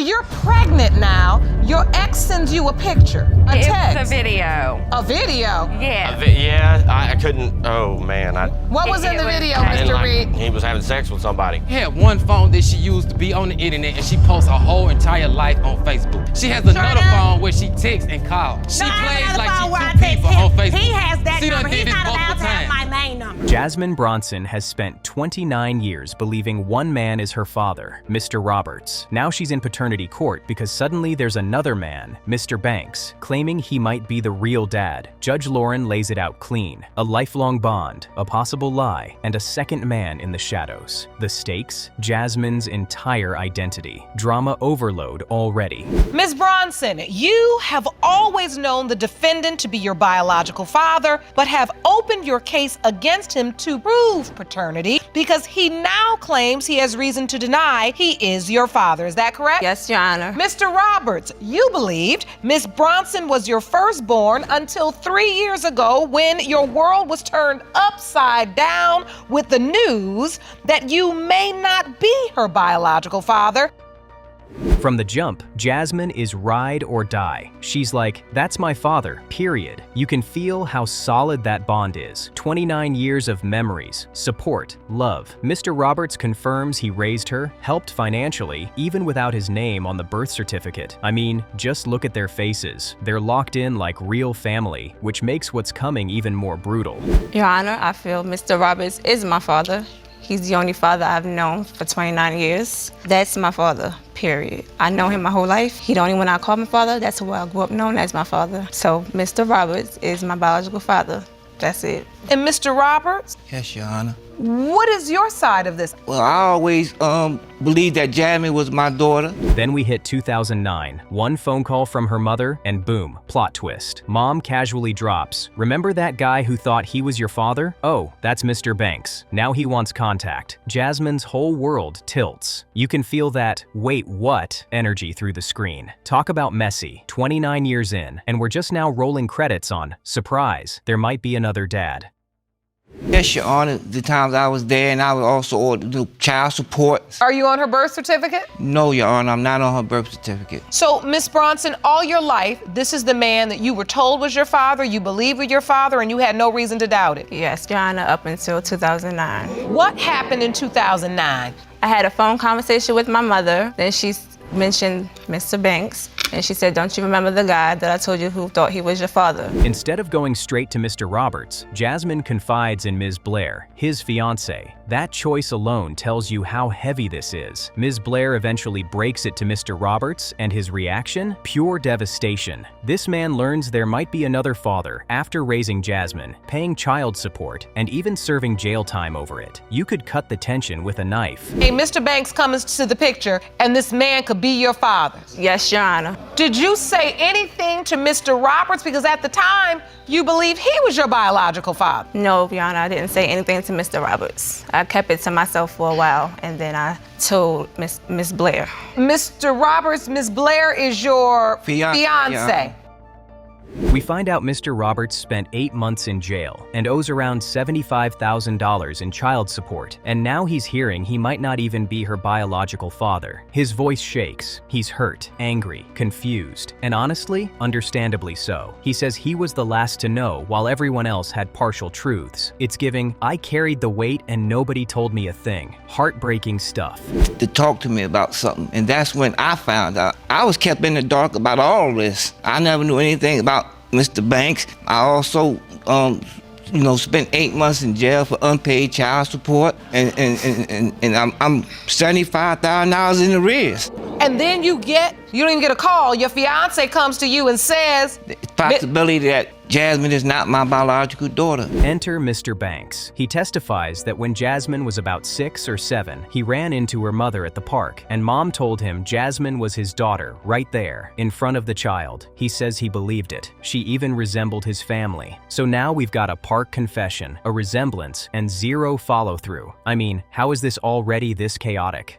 you're pregnant now. Your ex sends you a picture, a text. It's a video. A video? Yeah. Yeah, I couldn't, oh man. What was in the video, I didn't Mr. Reed? He was having sex with somebody. She had one phone that she used to be on the internet, and she posts her whole entire life on Facebook. She has another phone where she texts and calls. She plays like she's two people on Facebook. He has that She done number. did He's this not allowed multiple to have times. my main number. Jasmine Bronson has spent 29 years believing one man is her father, Mr. Roberts. Now she's in paternity court because suddenly there's another man, Mr. Banks, claiming he might be the real dad. Judge Lauren lays it out clean. A lifelong bond, a possible lie, and a second man in the shadows. The stakes? Jasmine's entire identity. Drama overload already. Ms. Bronson, you have always known the defendant to be your biological father, but have opened your case against him to prove paternity because he now claims he has reason to deny he is your father. Is that correct? Yes, Your Honor. Mr. Roberts, you believed Ms. Bronson was your firstborn until 3 years ago when your world was turned upside down with the news that you may not be her biological father. From the jump, Jasmine is ride or die. She's like, that's my father, period. You can feel how solid that bond is. 29 years of memories, support, love. Mr. Roberts confirms he raised her, helped financially, even without his name on the birth certificate. I mean, just look at their faces. They're locked in like real family, which makes what's coming even more brutal. Your Honor, I feel Mr. Roberts is my father. He's the only father I've known for 29 years. That's my father, period. I know him my whole life. He the only one I call my father. That's who I grew up known as my father. So Mr. Roberts is my biological father. That's it. And Mr. Roberts, Yes, Your Honor. what is your side of this? Well, I always believed that Jasmine was my daughter. Then we hit 2009. One phone call from her mother, and boom, plot twist. Mom casually drops, remember that guy who thought he was your father? Oh, that's Mr. Banks. Now he wants contact. Jasmine's whole world tilts. You can feel that, wait, what? Energy through the screen. Talk about messy. 29 years in, and we're just now rolling credits on, surprise, there might be another dad. Yes, Your Honor. The times I was there, and I was also ordered the child support. Are you on her birth certificate? No, Your Honor, I'm not on her birth certificate. So, Miss Bronson, all your life, this is the man that you were told was your father, you believe was your father, and you had no reason to doubt it. Yes, Your Honor, up until 2009. What happened in 2009? I had a phone conversation with my mother. Then she mentioned Mr. Banks, and she said, don't you remember the guy that I told you who thought he was your father? Instead of going straight to Mr. Roberts, Jasmine confides in Ms. Blair, his fiancée. That choice alone tells you how heavy this is. Ms. Blair eventually breaks it to Mr. Roberts, and his reaction? Pure devastation. This man learns there might be another father after raising Jasmine, paying child support, and even serving jail time over it. You could cut the tension with a knife. Hey, Mr. Banks comes to the picture, and this man could be your father. Yes, Your Honor. Did you say anything to Mr. Roberts? Because at the time, you believed he was your biological father. No, Your Honor, I didn't say anything to Mr. Roberts. I kept it to myself for a while, and then I told Miss Blair. Mr. Roberts, Miss Blair is your fiance. Yeah. We find out Mr. Roberts spent 8 months in jail and owes around $75,000 in child support, and now he's hearing he might not even be her biological father. His voice shakes. He's hurt, angry, confused, and honestly, understandably so. He says he was the last to know while everyone else had partial truths. It's giving, I carried the weight and nobody told me a thing. Heartbreaking stuff. To talk to me about something, and that's when I found out. I was kept in the dark about all this. I never knew anything about Mr. Banks. I also, spent 8 months in jail for unpaid child support, and I'm $75,000 in arrears. And then you don't even get a call. Your fiance comes to you and says, The possibility that Jasmine is not my biological daughter. Enter Mr. Banks. He testifies that when Jasmine was about 6 or 7, he ran into her mother at the park, and Mom told him Jasmine was his daughter right there, in front of the child. He says he believed it. She even resembled his family. So now we've got a park confession, a resemblance, and zero follow-through. I mean, how is this already this chaotic?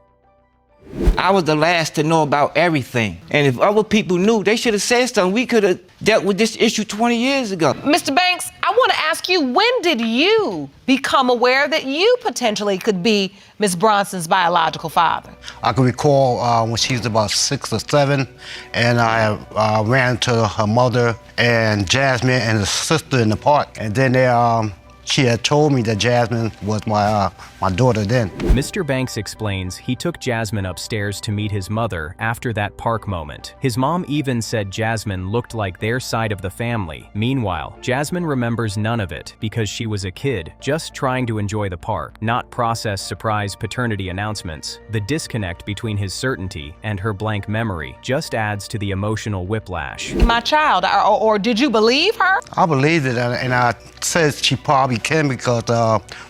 I was the last to know about everything. And if other people knew, they should have said something. We could have dealt with this issue 20 years ago. Mr. Banks, I want to ask you, when did you become aware that you potentially could be Miss Bronson's biological father? I can recall when she was about 6 or 7, and I ran to her mother and Jasmine and her sister in the park, and then she had told me that Jasmine was my daughter then. Mr. Banks explains he took Jasmine upstairs to meet his mother after that park moment. His mom even said Jasmine looked like their side of the family. Meanwhile, Jasmine remembers none of it because she was a kid just trying to enjoy the park, not process surprise paternity announcements. The disconnect between his certainty and her blank memory just adds to the emotional whiplash. My child, or did you believe her? I believed it, and I said she probably can because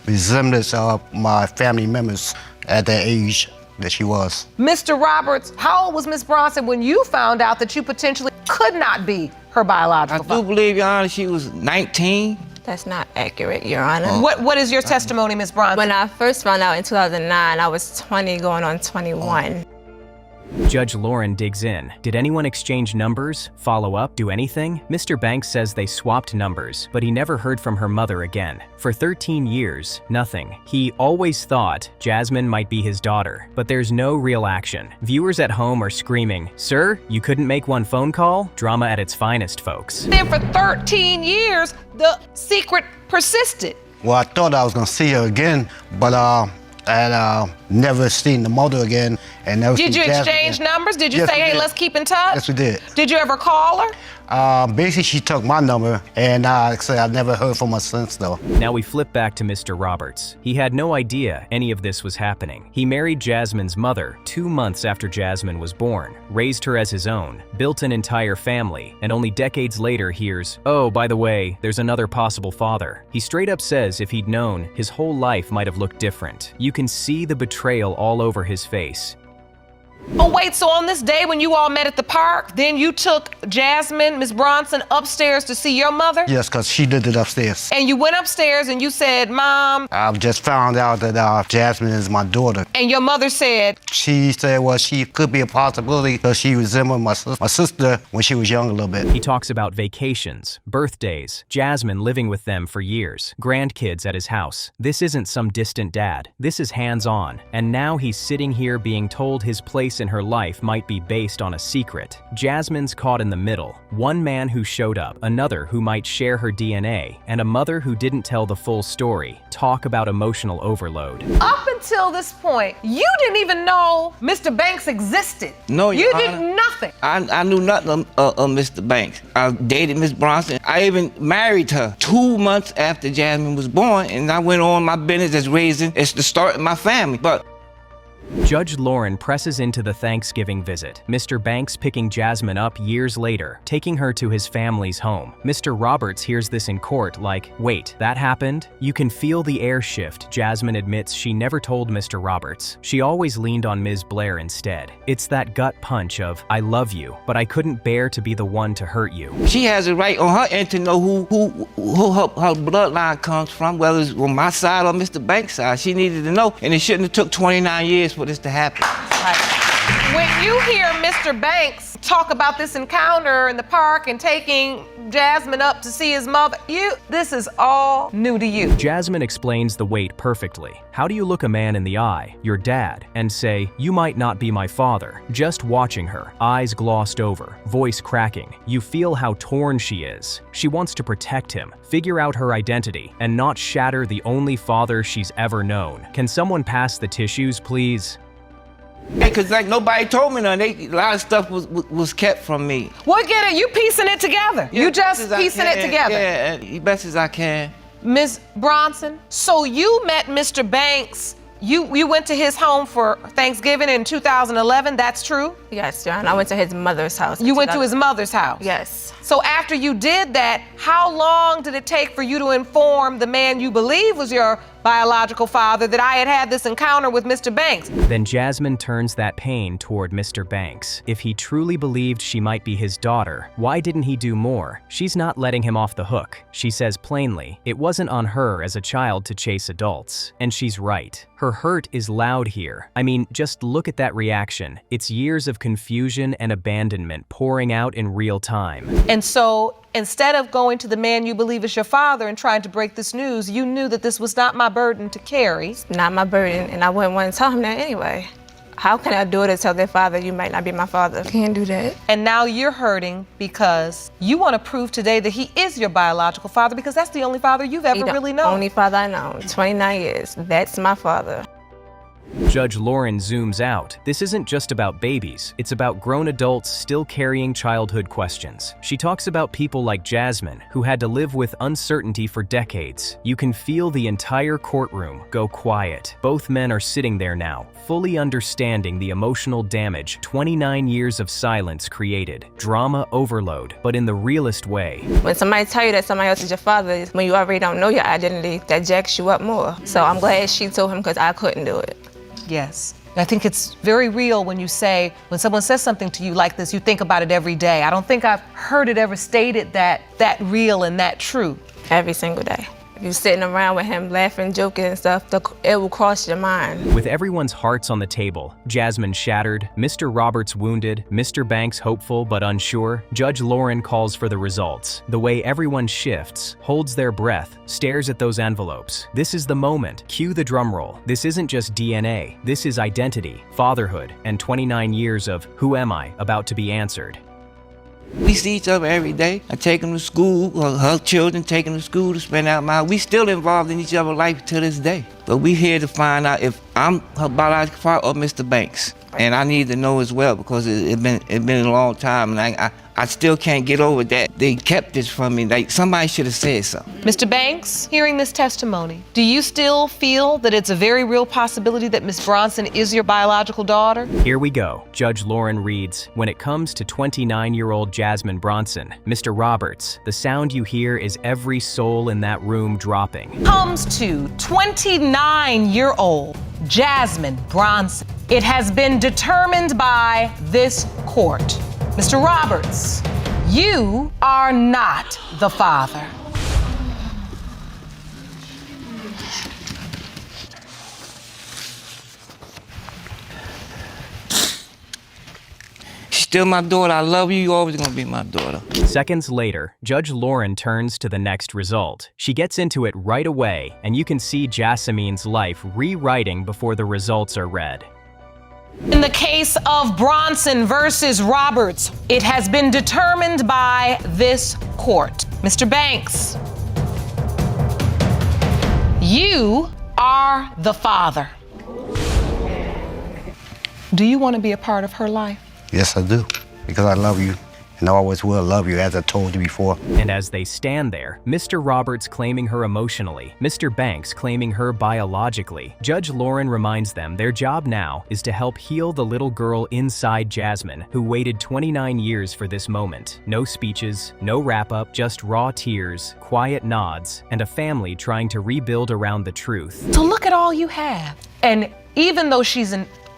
resemblance of my family members at that age that she was. Mr. Roberts, how old was Miss Bronson when you found out that you potentially could not be her biological father? I do believe, Your Honor, she was 19. That's not accurate, Your Honor. What is your testimony, Miss Bronson? When I first found out in 2009, I was 20 going on 21. Judge Lauren digs in. Did anyone exchange numbers, follow up, do anything? Mr. Banks says they swapped numbers, but he never heard from her mother again. For 13 years, nothing. He always thought Jasmine might be his daughter, but there's no real action. Viewers at home are screaming, "Sir, you couldn't make one phone call?" Drama at its finest, folks. Then for 13 years, the secret persisted. Well, I thought I was gonna see her again, but I had never seen the mother again, and never Did seen you Jasmine exchange again. numbers? Did you Yes, say, we hey, did. let's keep in touch? Yes, we did. Did you ever call her? Basically, she took my number, and I said I never heard from her since, though. Now we flip back to Mr. Roberts. He had no idea any of this was happening. He married Jasmine's mother 2 months after Jasmine was born, raised her as his own, built an entire family, and only decades later hears, "Oh, by the way, there's another possible father." He straight up says if he'd known, his whole life might have looked different. You can see the betrayal all over his face. Oh, wait, so on this day when you all met at the park, then you took Jasmine, Miss Bronson, upstairs to see your mother? Yes, because she lived it upstairs. And you went upstairs and you said, Mom, I've just found out that Jasmine is my daughter. and your mother said, She said, well, she could be a possibility because she resembled my sister when she was young a little bit. He talks about vacations, birthdays, Jasmine living with them for years, grandkids at his house. This isn't some distant dad. This is hands-on. And now he's sitting here being told his place in her life might be based on a secret. Jasmine's caught in the middle. One man who showed up, another who might share her DNA, and a mother who didn't tell the full story. Talk about emotional overload. up until this point, you didn't even know Mr. Banks existed. No, you Your did Honor. nothing. I knew nothing of Mr. Banks. I dated Miss Bronson. I even married her 2 months after Jasmine was born, and I went on my business as raising, it's the start of my family. But Judge Lauren presses into the Thanksgiving visit, Mr. Banks picking Jasmine up years later, taking her to his family's home. Mr. Roberts hears this in court like, wait, that happened? You can feel the air shift. Jasmine admits she never told Mr. Roberts. She always leaned on Ms. Blair instead. It's that gut punch of, I love you, but I couldn't bear to be the one to hurt you. she has a right on her end to know who her bloodline comes from, whether it's on my side or Mr. Banks' side. She needed to know, and it shouldn't have took 29 years for this to happen. When you hear Mr. Banks talk about this encounter in the park and taking Jasmine up to see his mother, this is all new to you. Jasmine explains the wait perfectly. How do you look a man in the eye, your dad, and say, you might not be my father? Just watching her, eyes glossed over, voice cracking, you feel how torn she is. She wants to protect him, figure out her identity, and not shatter the only father she's ever known. Can someone pass the tissues, please? Yeah, cause like nobody told me nothing. A lot of stuff was kept from me. What get it? You piecing it together. Yeah, you just best as I piecing it can. together. Yeah, best as I can. Miss Bronson, so you met Mr. Banks. You went to his home for Thanksgiving in 2011, that's true? Yes, John. I went to his mother's house. You went to his mother's house? Yes. So after you did that, how long did it take for you to inform the man you believe was your biological father that I had this encounter with Mr. Banks? Then Jasmine turns that pain toward Mr. Banks. If he truly believed she might be his daughter, why didn't he do more? She's not letting him off the hook. She says plainly, it wasn't on her as a child to chase adults. And she's right. Her hurt is loud here. I mean, just look at that reaction. It's years of confusion and abandonment pouring out in real time. And so Instead of going to the man you believe is your father and trying to break this news, you knew that this was not my burden to carry. Not my burden, and I wouldn't want to tell him that anyway. How can I do it to tell their father, you might not be my father? Can't do that. And now you're hurting because you want to prove today that he is your biological father, because that's the only father you've ever really known. Only father I know, 29 years. That's my father. Judge Lauren zooms out. This isn't just about babies, it's about grown adults still carrying childhood questions. She talks about people like Jasmine, who had to live with uncertainty for decades. You can feel the entire courtroom go quiet. Both men are sitting there now, fully understanding the emotional damage 29 years of silence created. Drama overload, but in the realest way. When somebody tell you that somebody else is your father, when you already don't know your identity, that jacks you up more. So I'm glad she told him, because I couldn't do it. Yes. I think it's very real when you say, when someone says something to you like this, you think about it every day. I don't think I've heard it ever stated that real and that true. Every single day. If you're sitting around with him laughing, joking and stuff, it will cross your mind. With everyone's hearts on the table, Jasmine shattered, Mr. Roberts wounded, Mr. Banks hopeful but unsure, Judge Lauren calls for the results. The way everyone shifts, holds their breath, stares at those envelopes. This is the moment. Cue the drum roll. This isn't just DNA. This is identity, fatherhood, and 29 years of who am I about to be answered. We see each other every day. I take them to school, or her children take them to school to spend out my. We still involved in each other's life to this day. But we here to find out if I'm her biological father or Mr. Banks. And I need to know as well, because it's been a long time, and I still can't get over that. They kept this from me. Like, somebody should have said something. Mr. Banks, hearing this testimony, do you still feel that it's a very real possibility that Miss Bronson is your biological daughter? Here we go. Judge Lauren reads, when it comes to 29-year-old Jasmine Bronson, Mr. Roberts, the sound you hear is every soul in that room dropping. Comes to 29-year-old Jasmine Bronson. It has been determined by this court. Mr. Roberts, you are not the father. She's still my daughter. I love you. You're always gonna be my daughter. Seconds later, Judge Lauren turns to the next result. She gets into it right away, and you can see Jasmine's life rewriting before the results are read. In the case of Bronson versus Roberts, it has been determined by this court. Mr. Banks, you are the father. Do you want to be a part of her life? Yes, I do, because I love you, and I always will love you, as I told you before. And as they stand there, Mr. Roberts claiming her emotionally, Mr. Banks claiming her biologically, Judge Lauren reminds them their job now is to help heal the little girl inside Jasmine, who waited 29 years for this moment. No speeches, no wrap-up, just raw tears, quiet nods, and a family trying to rebuild around the truth. So look at all you have. And even though she's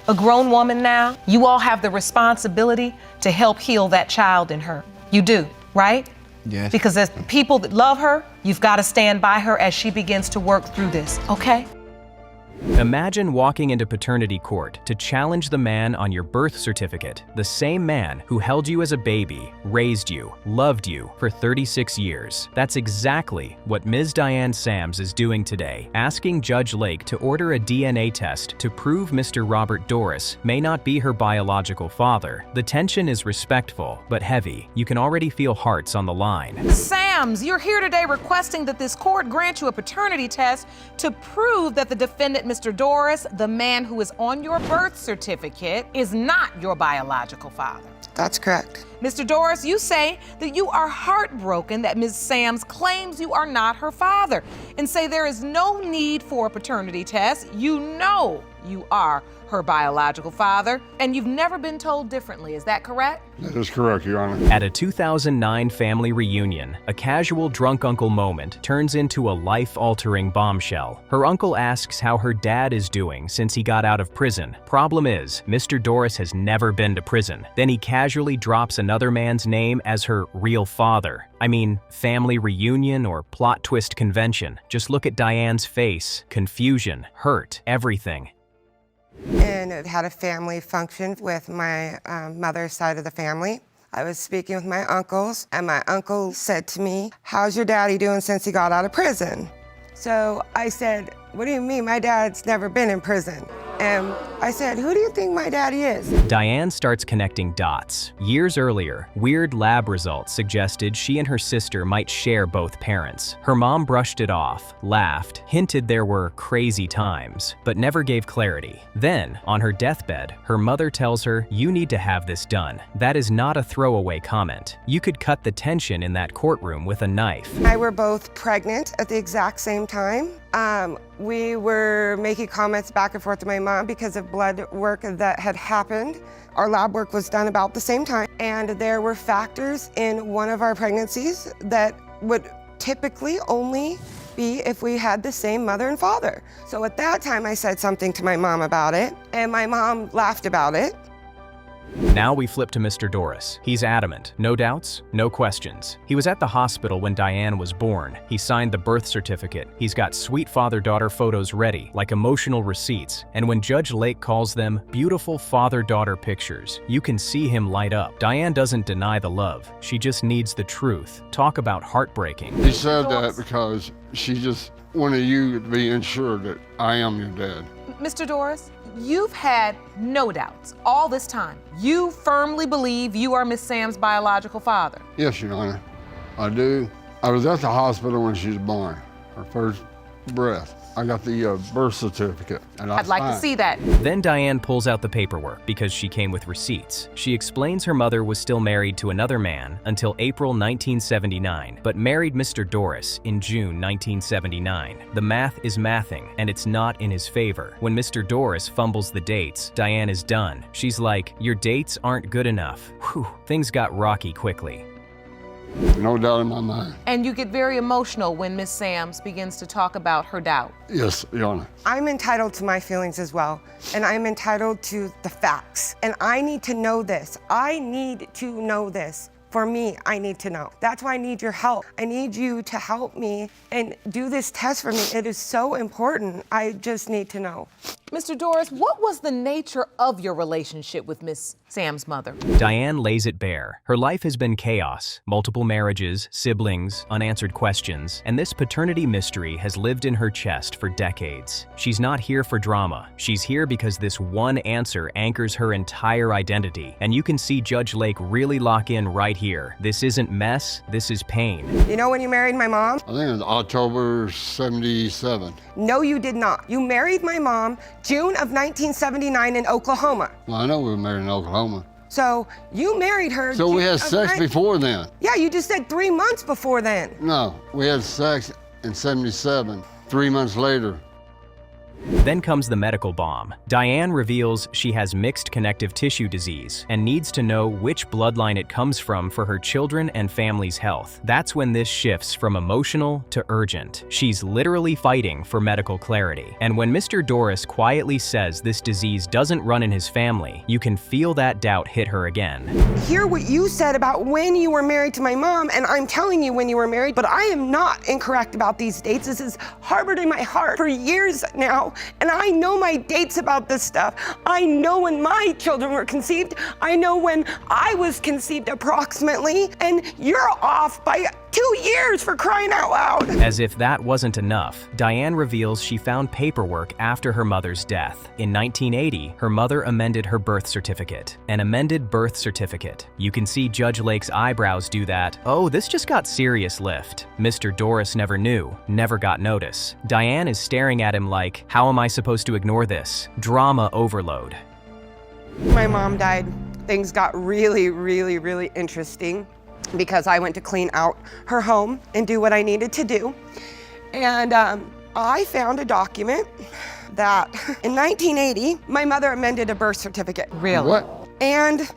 a grown woman now, you all have the responsibility to help heal that child in her. You do, right? Yes. Because as people that love her, you've got to stand by her as she begins to work through this, okay? Imagine walking into paternity court to challenge the man on your birth certificate, the same man who held you as a baby, raised you, loved you for 36 years. That's exactly what Ms. Diane Sams is doing today, asking Judge Lake to order a DNA test to prove Mr. Robert Doris may not be her biological father. The tension is respectful, but heavy. You can already feel hearts on the line. Sams, you're here today requesting that this court grant you a paternity test to prove that the defendant, Mr. Doris, the man who is on your birth certificate, is not your biological father. That's correct. Mr. Doris, you say that you are heartbroken that Ms. Sams claims you are not her father, and say there is no need for a paternity test. You know you are her biological father, and you've never been told differently. Is that correct? That is correct, Your Honor. At a 2009 family reunion, a casual drunk uncle moment turns into a life-altering bombshell. Her uncle asks how her dad is doing since he got out of prison. Problem is, Mr. Doris has never been to prison. Then he casually drops another man's name as her real father. I mean, family reunion or plot twist convention. Just look at Diane's face. Confusion, hurt, everything. And it had a family function with my mother's side of the family. I was speaking with my uncles, and my uncle said to me, "How's your daddy doing since he got out of prison?" So I said, "What do you mean? My dad's never been in prison." And I said, "Who do you think my daddy is?" Diane starts connecting dots. Years earlier, weird lab results suggested she and her sister might share both parents. Her mom brushed it off, laughed, hinted there were crazy times, but never gave clarity. Then, on her deathbed, her mother tells her, "You need to have this done. That is not a throwaway comment. You could cut the tension in that courtroom with a knife." I were both pregnant at the exact same time. We were making comments back and forth to my mom because of blood work that had happened. Our lab work was done about the same time, and there were factors in one of our pregnancies that would typically only be if we had the same mother and father. So at that time I said something to my mom about it, and my mom laughed about it. Now we flip to Mr. Doris. He's adamant. No doubts, no questions. He was at the hospital when Diane was born. He signed the birth certificate. He's got sweet father-daughter photos ready, like emotional receipts. And when Judge Lake calls them beautiful father-daughter pictures, you can see him light up. Diane doesn't deny the love. She just needs the truth. Talk about heartbreaking. He said that because she just wanted you to be ensured that I am your dad. Mr. Doris, you've had no doubts all this time. You firmly believe you are Miss Sam's biological father. Yes, Your Honor, I do. I was at the hospital when she was born, her first breath. I got the birth certificate, and I'd like to see that. Then Diane pulls out the paperwork because she came with receipts. She explains her mother was still married to another man until April 1979, but married Mr. Doris in June 1979. The math is mathing, and it's not in his favor. When Mr. Doris fumbles the dates, Diane is done. She's like, "Your dates aren't good enough." Whew, things got rocky quickly. No doubt in my mind. And you get very emotional when Miss Sams begins to talk about her doubt. Yes, Your Honor. I'm entitled to my feelings as well, and I'm entitled to the facts. And I need to know this. I need to know this. For me, I need to know. That's why I need your help. I need you to help me and do this test for me. It is so important. I just need to know. Mr. Doris, what was the nature of your relationship with Miss Sam's mother? Diane lays it bare. Her life has been chaos, multiple marriages, siblings, unanswered questions, and this paternity mystery has lived in her chest for decades. She's not here for drama. She's here because this one answer anchors her entire identity, and you can see Judge Lake really lock in right here. This isn't mess, this is pain. You know when you married my mom? I think it was October 77. No, you did not. You married my mom June of 1979 in Oklahoma. Well, I know we were married in Oklahoma. So you married her. So we had sex before then? Yeah, you just said 3 months before then. No, we had sex in 77. 3 months later. Then comes the medical bomb. Diane reveals she has mixed connective tissue disease and needs to know which bloodline it comes from for her children and family's health. That's when this shifts from emotional to urgent. She's literally fighting for medical clarity. And when Mr. Doris quietly says this disease doesn't run in his family, you can feel that doubt hit her again. Hear what you said about when you were married to my mom, and I'm telling you when you were married, but I am not incorrect about these dates. This is harbored in my heart for years now. And I know my dates about this stuff. I know when my children were conceived. I know when I was conceived approximately. And you're off by 2 years, for crying out loud. As if that wasn't enough, Diane reveals she found paperwork after her mother's death. In 1980, her mother amended her birth certificate. An amended birth certificate. You can see Judge Lake's eyebrows do that. Oh, this just got serious lift. Mr. Doris never knew, never got notice. Diane is staring at him like, how am I supposed to ignore this? Drama overload. My mom died. Things got really, really, really interesting because I went to clean out her home and do what I needed to do. And I found a document that in 1980, my mother amended a birth certificate. Really? What? And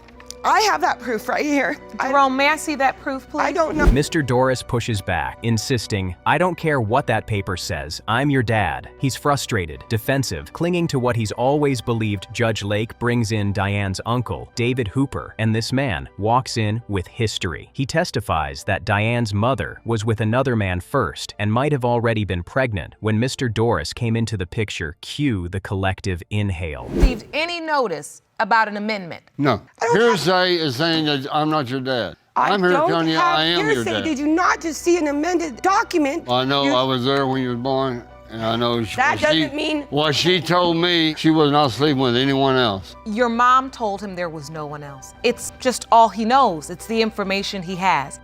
I have that proof right here. Jerome, may I see that proof, please? I don't know. Mr. Doris pushes back, insisting, I don't care what that paper says, I'm your dad. He's frustrated, defensive, clinging to what he's always believed. Judge Lake brings in Diane's uncle, David Hooper, and this man walks in with history. He testifies that Diane's mother was with another man first and might have already been pregnant when Mr. Doris came into the picture. Cue the collective inhale. Received any notice about an amendment? No. Hearsay is saying that I'm not your dad. I'm here telling you I am your dad. Did you not just see an amended document? I know I was there when you was born, and I know that doesn't mean what she told me. She was not sleeping with anyone else. Your mom told him there was no one else. It's just all he knows. It's the information he has.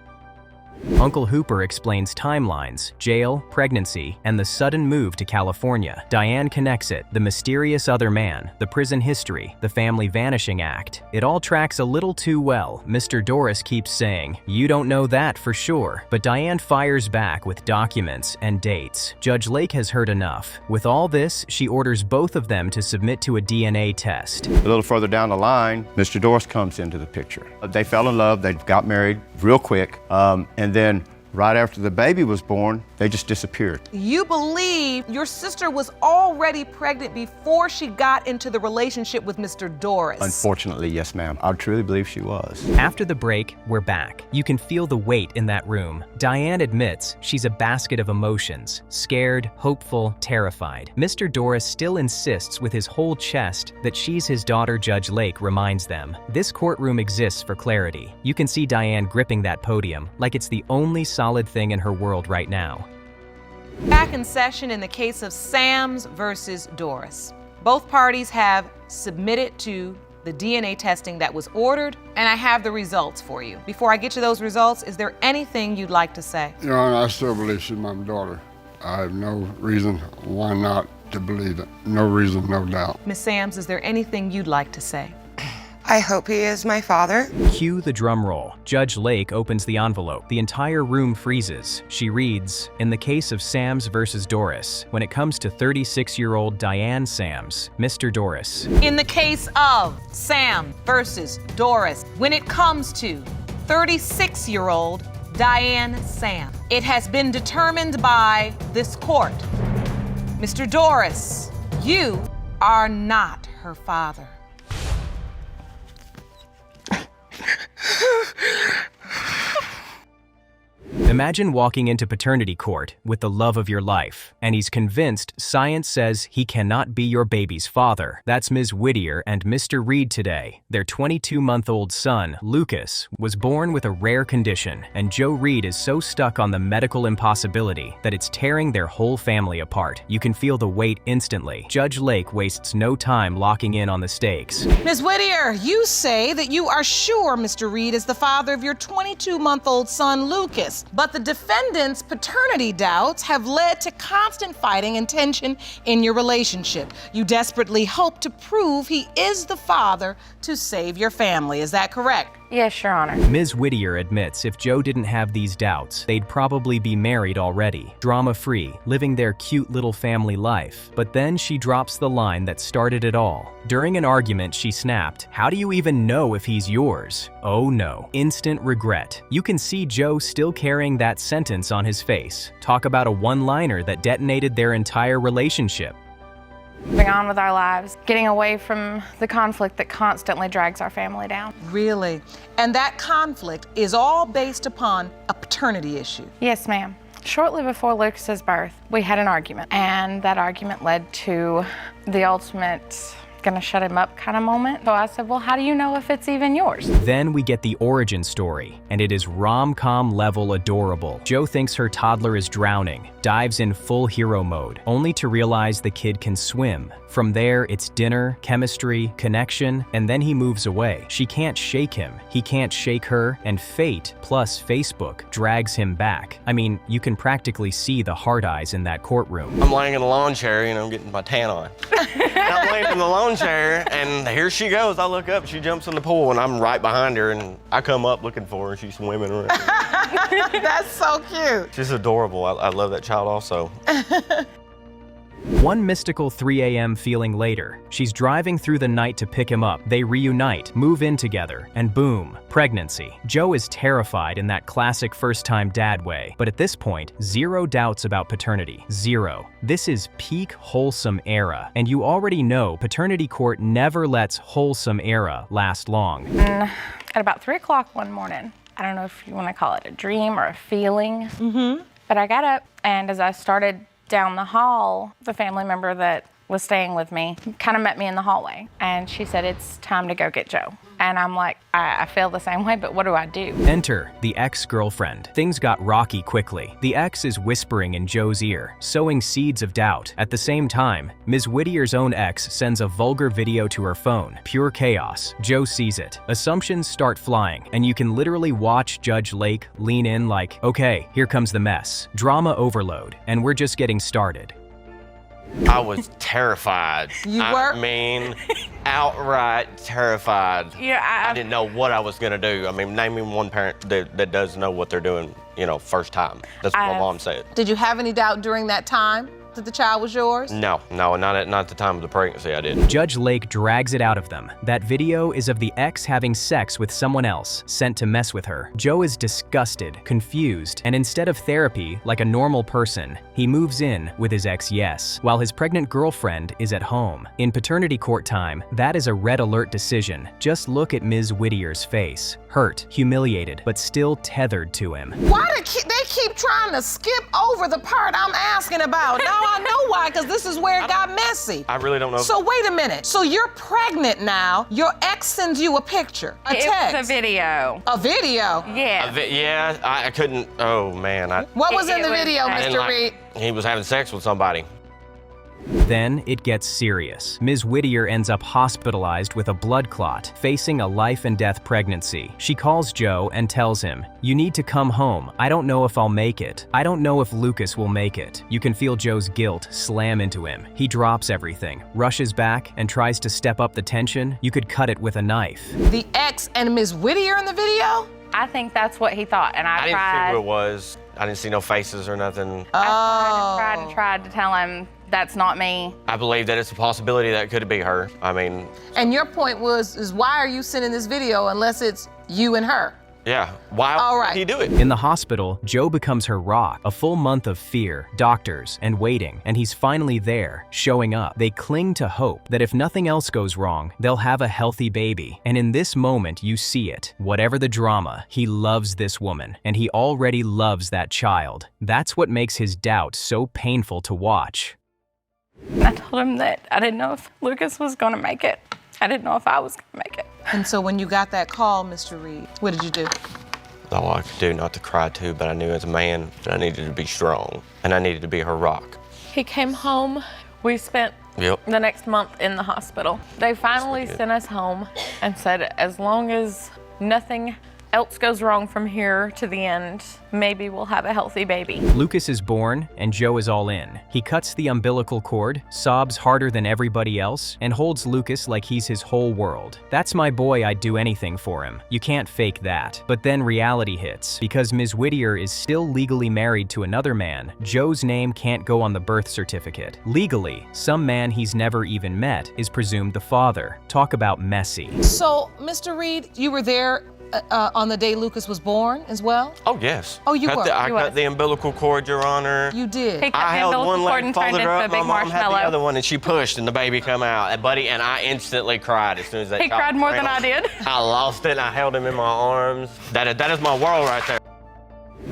Uncle Hooper explains timelines, jail, pregnancy, and the sudden move to California. Diane connects it, the mysterious other man, the prison history, the family vanishing act. It all tracks a little too well. Mr. Doris keeps saying, "You don't know that for sure." But Diane fires back with documents and dates. Judge Lake has heard enough. With all this, she orders both of them to submit to a DNA test. A little further down the line, Mr. Doris comes into the picture. They fell in love, they got married real quick, and then right after the baby was born, they just disappeared. You believe your sister was already pregnant before she got into the relationship with Mr. Doris? Unfortunately, yes, ma'am. I truly believe she was. After the break, we're back. You can feel the weight in that room. Diane admits she's a basket of emotions, scared, hopeful, terrified. Mr. Doris still insists with his whole chest that she's his daughter. Judge Lake reminds them. This courtroom exists for clarity. You can see Diane gripping that podium like it's the only solid thing in her world right now. Back in session in the case of Sams versus Doris. Both parties have submitted to the DNA testing that was ordered, and I have the results for you. Before I get to those results, is there anything you'd like to say? Your Honor, I still believe she's my daughter. I have no reason why not to believe it. No reason, no doubt. Ms. Sams, is there anything you'd like to say? I hope he is my father. Cue the drum roll. Judge Lake opens the envelope. The entire room freezes. She reads, "In the case of Sams versus Doris, when it comes to 36-year-old Diane Sams, Mr. Doris." In the case of Sam versus Doris, when it comes to 36-year-old Diane Sam, it has been determined by this court, Mr. Doris, you are not her father. Imagine walking into paternity court with the love of your life, and he's convinced science says he cannot be your baby's father. That's Ms. Whittier and Mr. Reed today. Their 22-month-old son, Lucas, was born with a rare condition, and Joe Reed is so stuck on the medical impossibility that it's tearing their whole family apart. You can feel the weight instantly. Judge Lake wastes no time locking in on the stakes. Ms. Whittier, you say that you are sure Mr. Reed is the father of your 22-month-old son, Lucas. But the defendant's paternity doubts have led to constant fighting and tension in your relationship. You desperately hope to prove he is the father to save your family. Is that correct? Yes, Your Honor. Ms. Whittier admits if Joe didn't have these doubts, they'd probably be married already, drama-free, living their cute little family life. But then she drops the line that started it all. During an argument, she snapped, "How do you even know if he's yours?" Oh no. Instant regret. You can see Joe still carrying that sentence on his face. Talk about a one-liner that detonated their entire relationship. Moving on with our lives, getting away from the conflict that constantly drags our family down. Really? And that conflict is all based upon a paternity issue? Yes, ma'am. Shortly before Lucas's birth, we had an argument, and that argument led to the ultimate gonna shut him up kind of moment. So I said, well, how do you know if it's even yours? Then we get the origin story, and it is rom-com level adorable. Joe thinks her toddler is drowning, dives in full hero mode, only to realize the kid can swim. From there, it's dinner, chemistry, connection, and then he moves away. She can't shake him, he can't shake her, and fate plus Facebook drags him back. I mean, you can practically see the hard eyes in that courtroom. I'm laying in the lawn chair, I'm getting my tan on. And I'm laying in the lawn chair, and here she goes. I look up, she jumps in the pool, and I'm right behind her, and I come up looking for her, and she's swimming around. That's so cute. She's adorable. I love that child also. One mystical 3 a.m. feeling later, she's driving through the night to pick him up. They reunite, move in together, and boom, pregnancy. Joe is terrified in that classic first-time dad way, but at this point, zero doubts about paternity. Zero. This is peak wholesome era, and you already know paternity court never lets wholesome era last long. At about 3 o'clock one morning, I don't know if you want to call it a dream or a feeling, but I got up, and as I started down the hall, the family member that was staying with me, kind of met me in the hallway. And she said, it's time to go get Joe. And I'm like, I feel the same way, but what do I do? Enter the ex-girlfriend. Things got rocky quickly. The ex is whispering in Joe's ear, sowing seeds of doubt. At the same time, Ms. Whittier's own ex sends a vulgar video to her phone. Pure chaos. Joe sees it. Assumptions start flying, and you can literally watch Judge Lake lean in like, okay, here comes the mess. Drama overload, and we're just getting started. I was terrified. You were? I mean, outright terrified. Yeah, I didn't know what I was gonna do. I mean, name me one parent that does know what they're doing, you know, first time. That's what my mom said. Did you have any doubt during that time that the child was yours? No, not at the time of the pregnancy, I didn't. Judge Lake drags it out of them. That video is of the ex having sex with someone else, sent to mess with her. Joe is disgusted, confused, and instead of therapy, like a normal person, he moves in with his ex Yes, while his pregnant girlfriend is at home. In paternity court time, that is a red alert decision. Just look at Ms. Whittier's face. Hurt, humiliated, but still tethered to him. Why do they keep trying to skip over the part I'm asking about? Now I know why, because this is where it got messy. I really don't know. So wait a minute. So you're pregnant now. Your ex sends you a picture, a text. It's a video. A video? Yeah. Yeah, I couldn't. Oh man, What was in the video, Mr. Reed? He was having sex with somebody. Then it gets serious. Ms. Whittier ends up hospitalized with a blood clot, facing a life and death pregnancy. She calls Joe and tells him, "You need to come home. I don't know if I'll make it. I don't know if Lucas will make it." You can feel Joe's guilt slam into him. He drops everything, rushes back, and tries to step up the tension. You could cut it with a knife. The ex and Ms. Whittier in the video? I think that's what he thought, and I didn't tried. see who it was. I didn't see no faces or nothing. I tried to tell him that's not me. I believe that it's a possibility that it could be her. I mean. And your point is why are you sending this video unless it's you and her? Yeah, why would he do it? In the hospital, Joe becomes her rock. A full month of fear, doctors, and waiting, and he's finally there, showing up. They cling to hope that if nothing else goes wrong, they'll have a healthy baby. And in this moment, you see it. Whatever the drama, he loves this woman, and he already loves that child. That's what makes his doubt so painful to watch. I told him that I didn't know if Lucas was gonna make it. I didn't know if I was gonna make it. And so when you got that call, Mr. Reed, what did you do? All I could do, not to cry too, but I knew as a man that I needed to be strong, and I needed to be her rock. He came home. We spent the next month in the hospital. They finally sent us home and said, as long as nothing else goes wrong from here to the end, maybe we'll have a healthy baby. Lucas is born, and Joe is all in. He cuts the umbilical cord, sobs harder than everybody else, and holds Lucas like he's his whole world. That's my boy, I'd do anything for him. You can't fake that. But then reality hits. Because Ms. Whittier is still legally married to another man, Joe's name can't go on the birth certificate. Legally, some man he's never even met is presumed the father. Talk about messy. So, Mr. Reed, you were there on the day Lucas was born as well? Oh, yes. Oh, you were? I cut the umbilical cord, Your Honor. You did? He cut I the held umbilical one cord leg, and turned folded her into a up, my big mom had the marshmallow. other one, and she pushed, and the baby come out. And buddy, and I instantly cried as soon as that He child cried more ran than off. I did. I lost it, and I held him in my arms. That is my world right there.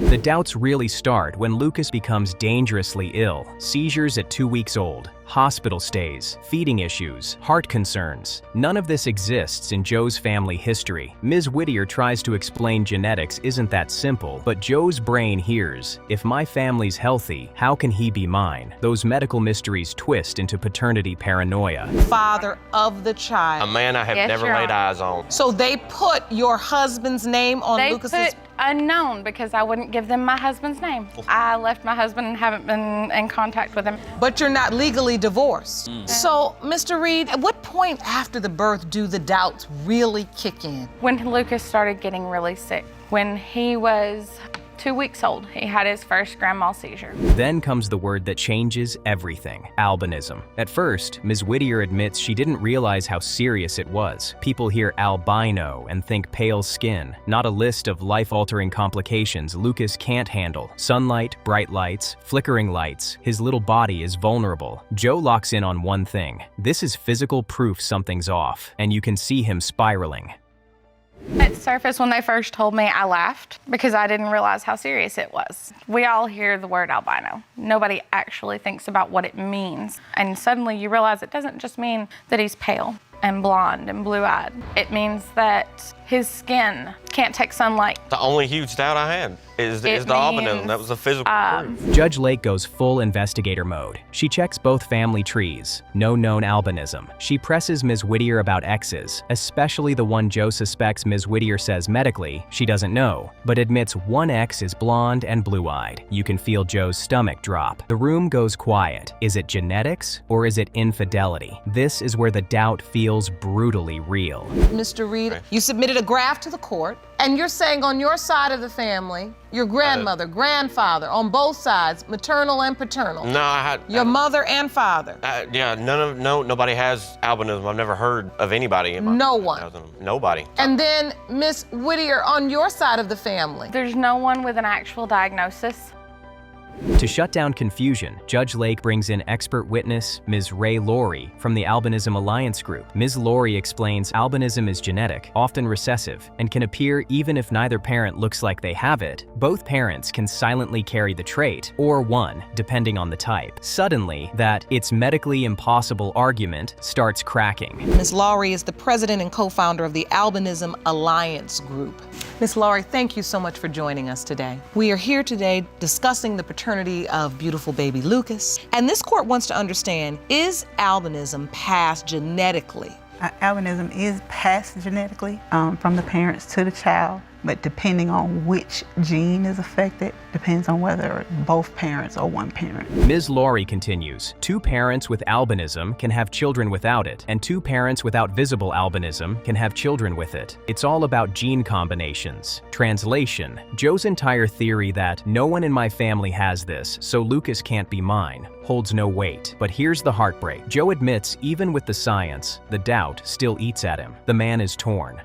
The doubts really start when Lucas becomes dangerously ill. Seizures at 2 weeks old, hospital stays, feeding issues, heart concerns. None of this exists in Joe's family history. Ms. Whittier tries to explain genetics isn't that simple, but Joe's brain hears, if my family's healthy, how can he be mine? Those medical mysteries twist into paternity paranoia. Father of the child. A man I have never Your laid Honor. eyes on. So they put your husband's name on They Lucas's... put unknown because I wouldn't give them my husband's name. I left my husband and haven't been in contact with him. But you're not legally divorced. So, Mr. Reed, at what point after the birth do the doubts really kick in? When Lucas started getting really sick, when he was 2 weeks old, he had his first grand mal seizure. Then comes the word that changes everything, albinism. At first, Ms. Whittier admits she didn't realize how serious it was. People hear albino and think pale skin, not a list of life-altering complications Lucas can't handle. Sunlight, bright lights, flickering lights, his little body is vulnerable. Joe locks in on one thing. This is physical proof something's off, and you can see him spiraling. At surface, when they first told me, I laughed because I didn't realize how serious it was. We all hear the word albino. Nobody actually thinks about what it means. And suddenly you realize it doesn't just mean that he's pale and blonde and blue-eyed. It means that his skin can't take sunlight. The only huge doubt I had is the albinism. That was a physical proof. Judge Lake goes full investigator mode. She checks both family trees. No known albinism. She presses Ms. Whittier about exes, especially the one Joe suspects Ms. Whittier says medically she doesn't know, but admits one ex is blonde and blue-eyed. You can feel Joe's stomach drop. The room goes quiet. Is it genetics or is it infidelity? This is where the doubt feels brutally real. Mr. Reed, you submitted a graph to the court, and you're saying on your side of the family, your grandmother, grandfather, on both sides, maternal and paternal. No, I had your mother and father. Yeah, nobody has albinism. I've never heard of anybody. No one. Nobody. And then Miss Whittier on your side of the family. There's no one with an actual diagnosis. To shut down confusion, Judge Lake brings in expert witness Ms. Ray Laurie from the Albinism Alliance Group. Ms. Laurie explains albinism is genetic, often recessive, and can appear even if neither parent looks like they have it. Both parents can silently carry the trait, or one, depending on the type. Suddenly, that it's medically impossible argument starts cracking. Ms. Laurie is the president and co-founder of the Albinism Alliance Group. Ms. Laurie, thank you so much for joining us today. We are here today discussing the paternity of beautiful baby Lucas. And this court wants to understand, is albinism passed genetically? Albinism is passed genetically from the parents to the child, but depending on which gene is affected, depends on whether both parents or one parent. Ms. Laurie continues, 2 parents with albinism can have children without it, and 2 parents without visible albinism can have children with it. It's all about gene combinations. Translation, Joe's entire theory that no one in my family has this, so Lucas can't be mine, holds no weight. But here's the heartbreak. Joe admits even with the science, the doubt still eats at him. The man is torn.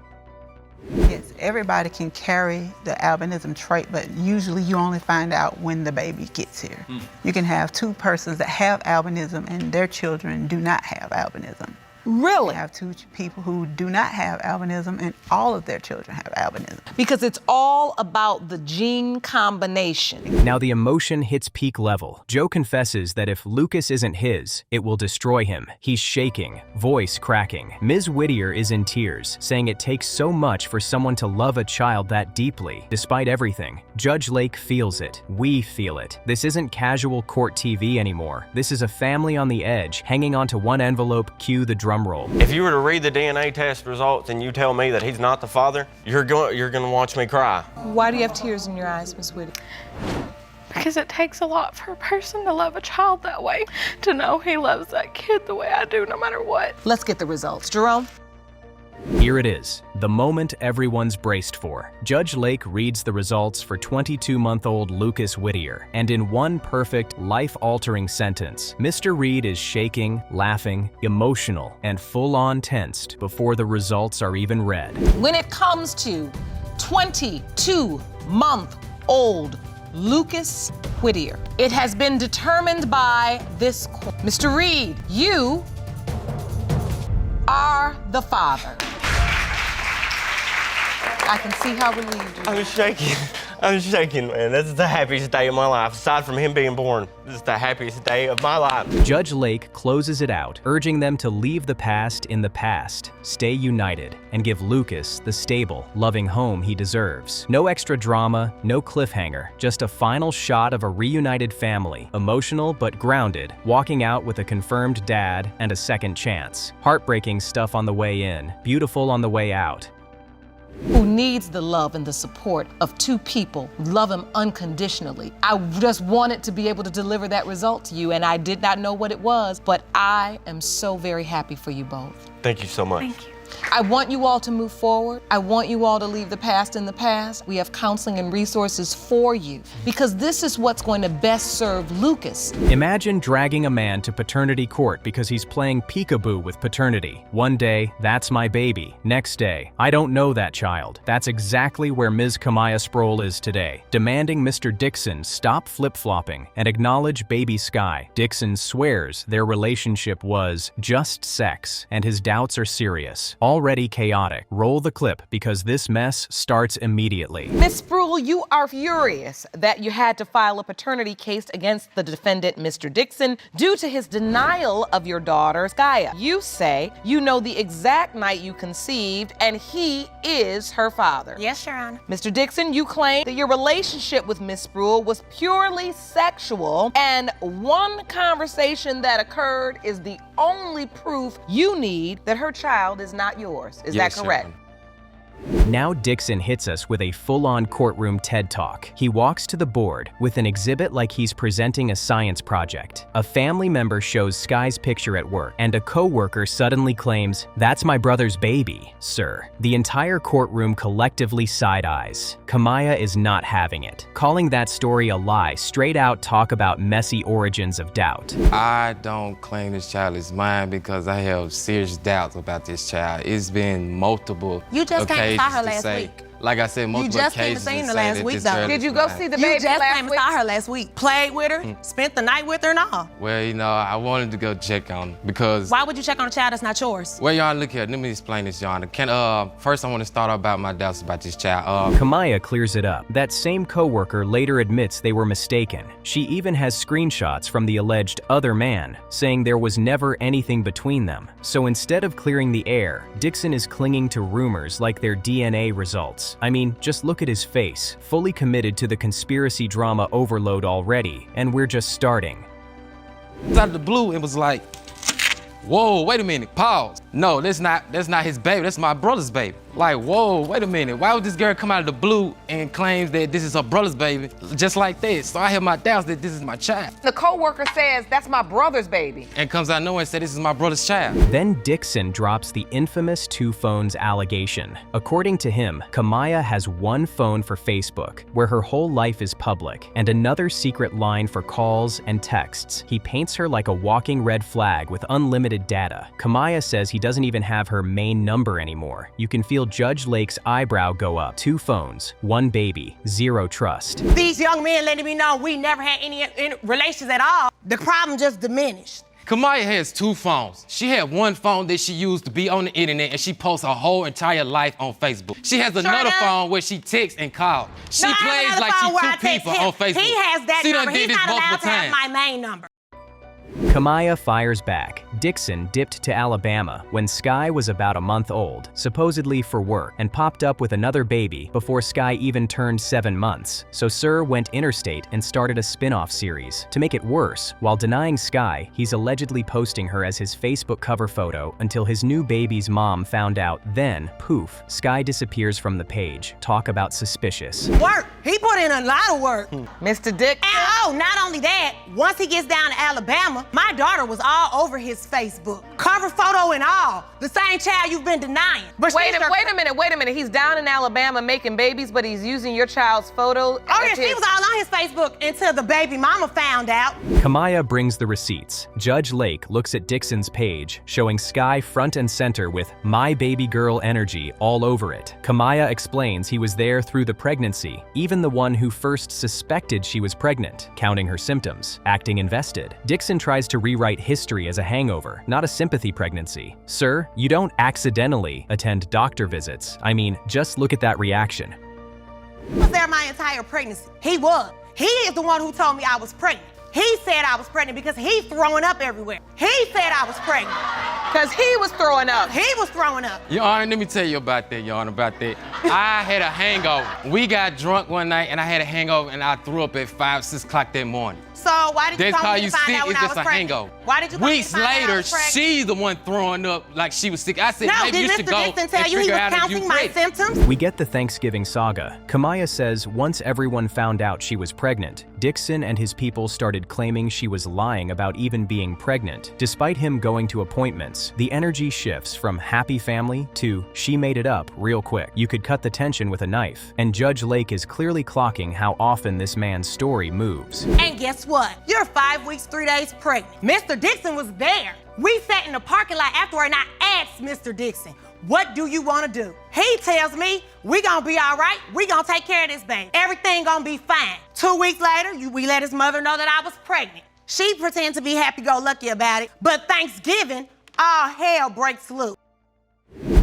Yes, everybody can carry the albinism trait, but usually you only find out when the baby gets here. You can have 2 persons that have albinism and their children do not have albinism. Really? You have 2 people who do not have albinism and all of their children have albinism. Because it's all about the gene combination. Now the emotion hits peak level. Joe confesses that if Lucas isn't his, it will destroy him. He's shaking, voice cracking. Ms. Whittier is in tears, saying it takes so much for someone to love a child that deeply. Despite everything, Judge Lake feels it. We feel it. This isn't casual court TV anymore. This is a family on the edge, hanging onto one envelope, cue the drum roll. If you were to read the DNA test results and you tell me that he's not the father, you're going to watch me cry. Why do you have tears in your eyes, Miss Whittier? Because it takes a lot for a person to love a child that way, to know he loves that kid the way I do, no matter what. Let's get the results. Jerome? Here it is, the moment everyone's braced for. Judge Lake reads the results for 22-month-old Lucas Whittier, and in one perfect, life-altering sentence, Mr. Reed is shaking, laughing, emotional, and full-on tensed before the results are even read. When it comes to 22-month-old Lucas Whittier, it has been determined by this court. Mr. Reed, you are the father. I can see how relieved you are. I'm shaking. I'm shaking, man. This is the happiest day of my life. Aside from him being born, this is the happiest day of my life. Judge Lake closes it out, urging them to leave the past in the past, stay united, and give Lucas the stable, loving home he deserves. No extra drama, no cliffhanger, just a final shot of a reunited family, emotional but grounded, walking out with a confirmed dad and a second chance. Heartbreaking stuff on the way in, beautiful on the way out. Who needs the love and the support of 2 people who love him unconditionally. I just wanted to be able to deliver that result to you, and I did not know what it was, but I am so very happy for you both. Thank you so much. Thank you. I want you all to move forward. I want you all to leave the past in the past. We have counseling and resources for you because this is what's going to best serve Lucas. Imagine dragging a man to paternity court because he's playing peekaboo with paternity. One day, that's my baby. Next day, I don't know that child. That's exactly where Ms. Kamaya Spruill is today, demanding Mr. Dixon stop flip-flopping and acknowledge baby Sky. Dixon swears their relationship was just sex, and his doubts are serious. Already chaotic. Roll the clip because this mess starts immediately. Ms. Spruill, you are furious that you had to file a paternity case against the defendant, Mr. Dixon, due to his denial of your daughter, Skya. You say you know the exact night you conceived and he is her father. Yes, Your Honor. Mr. Dixon, you claim that your relationship with Ms. Spruill was purely sexual and one conversation that occurred is the only proof you need that her child is not yours. Is that correct? Now Dixon hits us with a full-on courtroom TED Talk. He walks to the board with an exhibit like he's presenting a science project. A family member shows Skya's picture at work, and a co-worker suddenly claims, "That's my brother's baby, sir." The entire courtroom collectively side-eyes. Kamaya is not having it, calling that story a lie. Straight out talk about messy origins of doubt. I don't claim this child is mine because I have serious doubts about this child. It's been multiple occasions saw her to last say, week. like I said, multiple You just came occasions and seen to her say last that week, this though. girl Did is you go mine. see the You baby just last came and week? saw her last week. Played with her, spent the night with her and all. Well, you know, I wanted to go check on her because. Why would you check on a child that's not yours? Well, y'all, look here. Let me explain this, Your Honor. First, I want to start off about my doubts about this child. Kamaya clears it up. That same co-worker later admits they were mistaken. She even has screenshots from the alleged other man, saying there was never anything between them. So instead of clearing the air, Dixon is clinging to rumors like their DNA results. I mean, just look at his face, fully committed to the conspiracy drama overload already, and we're just starting. Out of the blue, it was like, whoa, wait a minute, pause. No, that's not his baby, that's my brother's baby. Like, whoa, wait a minute, why would this girl come out of the blue and claims that this is her brother's baby, just like this? So I have my doubts that this is my child. The co-worker says, "That's my brother's baby." And comes out nowhere and said, this is my brother's child. Then Dixon drops the infamous 2 phones allegation. According to him, Kamaya has one phone for Facebook, where her whole life is public, and another secret line for calls and texts. He paints her like a walking red flag with unlimited data. Kamaya says he doesn't even have her main number anymore. You can feel Judge Lake's eyebrow go up. 2 phones, 1 baby, 0 trust. These young men letting me know we never had any relations at all. The problem just diminished. Kamaya has 2 phones. She had one phone that she used to be on the internet and she posts her whole entire life on Facebook. She has another phone where she texts and calls. She plays like she's 2 people on Facebook. He has that she number. Done did He's this not allowed multiple to have times. my main number. Kamaya fires back. Dixon dipped to Alabama when Skya was about a month old, supposedly for work, and popped up with another baby before Skya even turned 7 months. So Sir went interstate and started a spin-off series. To make it worse, while denying Skya, he's allegedly posting her as his Facebook cover photo until his new baby's mom found out. Then, poof, Skya disappears from the page. Talk about suspicious. Work. He put in a lot of work. Mr. Dixon. And not only that, once he gets down to Alabama, my daughter was all over his Facebook. Cover photo and all. The same child you've been denying. But Wait a minute. He's down in Alabama making babies, but he's using your child's photo. Oh yeah, she was all on his Facebook until the baby mama found out. Kamaya brings the receipts. Judge Lake looks at Dixon's page, showing Skya front and center with "my baby girl" energy all over it. Kamaya explains he was there through the pregnancy, even the one who first suspected she was pregnant, counting her symptoms, acting invested. Dixon tries to rewrite history as a hangover, not a sympathy pregnancy. Sir, you don't accidentally attend doctor visits. I mean, just look at that reaction. He was there my entire pregnancy. He was. He is the one who told me I was pregnant. He said I was pregnant because he's throwing up everywhere. He said I was pregnant. Because he was throwing up. He was throwing up. Your Honor, let me tell you about that, Your Honor, about that. I had a hangover. We got drunk one night and I had a hangover and I threw up at 5, 6 o'clock that morning. So why did you That's call how me you to find sick, out when it's I just was a pregnant? hangover. Why did you call me to Weeks find out I later, was pregnant? she's the one throwing up like she was sick. I said, No, maybe did you should Mr. go Dixon and tell you he figure was out if you counting my pregnant. symptoms? We get the Thanksgiving saga. Kamaya says once everyone found out she was pregnant, Dixon and his people started claiming she was lying about even being pregnant. Despite him going to appointments, the energy shifts from happy family to she made it up real quick. You could cut the tension with a knife, and Judge Lake is clearly clocking how often this man's story moves. And guess what? You're 5 weeks, 3 days pregnant. Mr. Dixon was there. We sat in the parking lot afterward and I asked Mr. Dixon, what do you want to do? He tells me, we gonna be all right. We gonna take care of this baby. Everything gonna be fine. 2 weeks later, we let his mother know that I was pregnant. She pretended to be happy-go-lucky about it, but Thanksgiving, all hell breaks loose.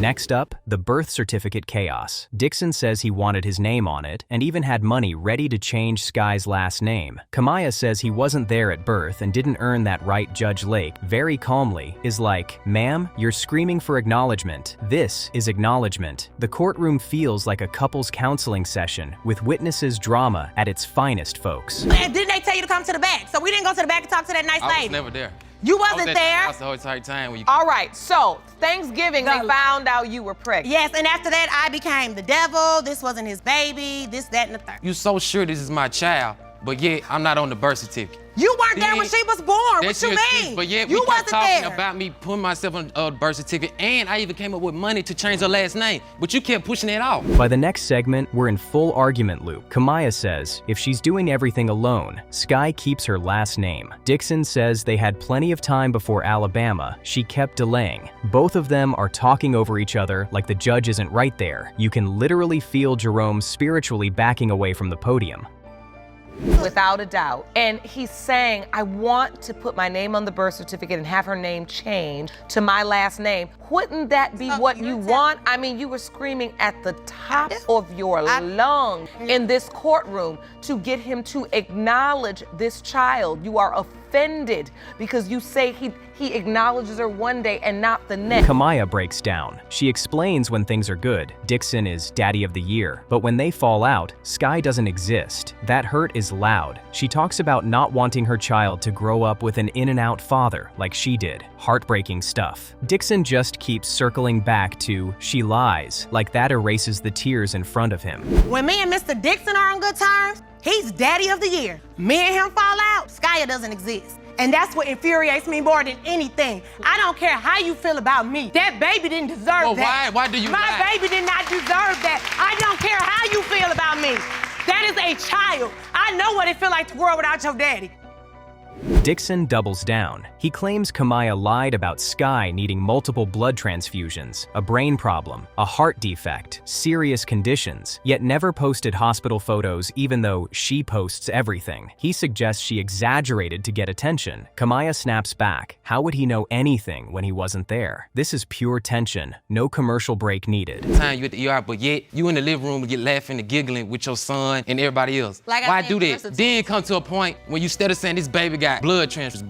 Next up, the birth certificate chaos. Dixon says he wanted his name on it and even had money ready to change Sky's last name. Kamaya says he wasn't there at birth and didn't earn that right. Judge Lake, very calmly, is like, "Ma'am, you're screaming for acknowledgement. This is acknowledgement." The courtroom feels like a couples counseling session with witnesses' drama at its finest, folks. And didn't they tell you to come to the back? So we didn't go to the back and talk to that nice lady. I was never there. You wasn't there. That's the whole entire time when you. All right, so Thanksgiving, they found out you were pregnant. Yes, and after that, I became the devil. This wasn't his baby, this, that, and the third. You so sure this is my child, but yet I'm not on the birth certificate. You weren't there when she was born. What you mean? But yet you we kept wasn't talking there. about me putting myself on a birth certificate, and I even came up with money to change her last name, but you kept pushing it off. By the next segment, we're in full argument loop. Kamaya says if she's doing everything alone, Sky keeps her last name. Dixon says they had plenty of time before Alabama. She kept delaying. Both of them are talking over each other like the judge isn't right there. You can literally feel Jerome spiritually backing away from the podium. Without a doubt. And he's saying, I want to put my name on the birth certificate and have her name changed to my last name. Wouldn't that be what you want? I mean, you were screaming at the top of your lungs in this courtroom to get him to acknowledge this child. You are offended because you say he acknowledges her one day and not the next. Kamaya breaks down. She explains when things are good, Dixon is daddy of the year. But when they fall out, Sky doesn't exist. That hurt is loud. She talks about not wanting her child to grow up with an in-and-out father like she did. Heartbreaking stuff. Dixon just keeps circling back to she lies, like that erases the tears in front of him. When me and Mr. Dixon are on good terms, he's daddy of the year. Me and him fall out, Skya doesn't exist. And that's what infuriates me more than anything. I don't care how you feel about me. That baby didn't deserve that. Why do you My lie? baby did not deserve that. I don't care how you feel about me. That is a child. I know what it feels like to grow up without your daddy. Dixon doubles down. He claims Kamaya lied about Sky needing multiple blood transfusions, a brain problem, a heart defect, serious conditions, yet never posted hospital photos even though she posts everything. He suggests she exaggerated to get attention. Kamaya snaps back. How would he know anything when he wasn't there? This is pure tension. No commercial break needed. Time you at the ER, but yet you in the living room and get laughing and giggling with your son and everybody else. Like Why do that? Then come to a point when you instead of saying this baby got blood transfers,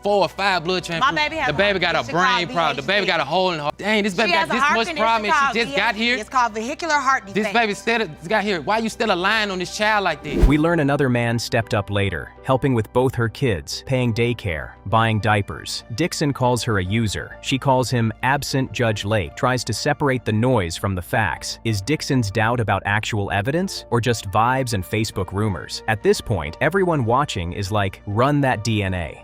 4 or 5 blood transfers. My baby has the baby got a brain problem. The baby got a hole in her. Dang, this baby got this much problem and she just got here. It's called vehicular heart defect. This baby still got here. Why you still lying on this child like this? We learn another man stepped up later, helping with both her kids, paying daycare, buying diapers. Dixon calls her a user. She calls him absent Judge Lake, tries to separate the noise from the facts. Is Dixon's doubt about actual evidence or just vibes and Facebook rumors? At this point, everyone watching is like, run that DNA.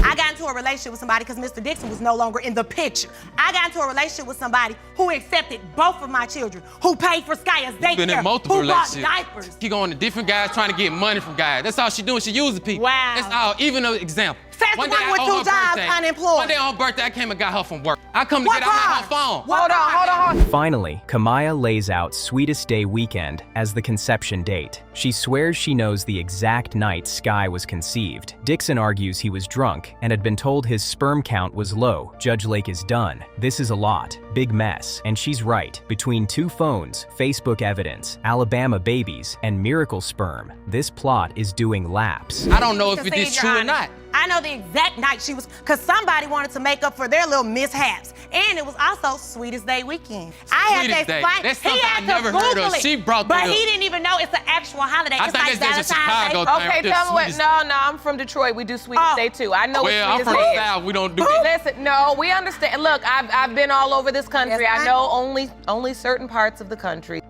I got into a relationship with somebody because Mr. Dixon was no longer in the picture. I got into a relationship with somebody who accepted both of my children, who paid for Skya's daycare, Been in multiple who bought relationships. diapers. She going to different guys trying to get money from guys. That's all she doing. She using people. Wow. That's all. Even an example. Says the one with 2 jobs, unemployed. One day on her birthday, I came and got her from work. I come to What get out car? her phone. Hold on. Finally, Kamaya lays out Sweetest Day weekend as the conception date. She swears she knows the exact night Sky was conceived. Dixon argues he was drunk and had been told his sperm count was low. Judge Lake is done. This is a lot. Big mess. And she's right. Between 2 phones, Facebook evidence, Alabama babies, and miracle sperm, this plot is doing laps. I don't know if it is true or not. I know the exact night she was, because somebody wanted to make up for their little mishaps. And it was also Sweetest Day weekend. I had to Sweetest Day. explain. That's He something had I to never heard Google of. it. She brought But that up. he didn't even know it's an actual holiday. I It's think like it's just a Valentine's Chicago Day. thing. Okay, Just tell me what. Sweetest- No, I'm from Detroit. We do Sweetest Day too. I know Well, I'm what from Sweetest the Day is. South. We don't do that. Listen, no, we understand. Look, I've been all over this country. Yes, I know only certain parts of the country.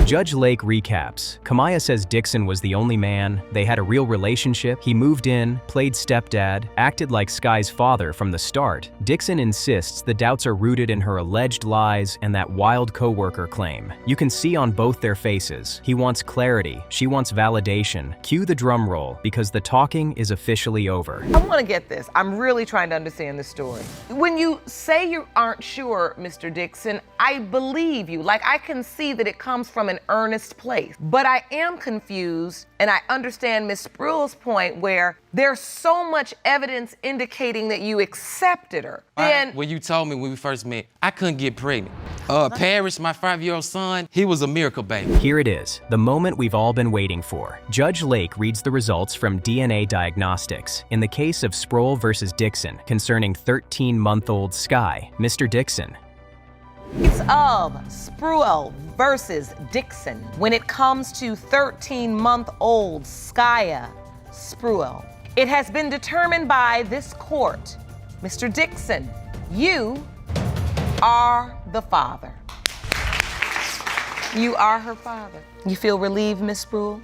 Judge Lake recaps. Kamaya says Dixon was the only man. They had a real relationship. He moved in, played stepdad, acted like Sky's father from the start. Dixon insists the doubts are rooted in her alleged lies and that wild coworker claim. You can see on both their faces. He wants clarity. She wants validation. Cue the drum roll because the talking is officially over. I want to get this. I'm really trying to understand this story. When you say you aren't sure, Mr. Dixon, I believe you. Like, I can see that it comes from an earnest place. But I am confused, and I understand Ms. Spruill's point where there's so much evidence indicating that you accepted her. Then When you told me when we first met, I couldn't get pregnant. Paris, my 5-year-old son, he was a miracle baby. Here it is, the moment we've all been waiting for. Judge Lake reads the results from DNA diagnostics in the case of Spruill versus Dixon concerning 13-month-old Sky. Mr. Dixon. case of Spruill versus Dixon when it comes to 13-month-old Skya Spruill. It has been determined by this court, Mr. Dixon, you are the father. You are her father. You feel relieved, Miss Spruill?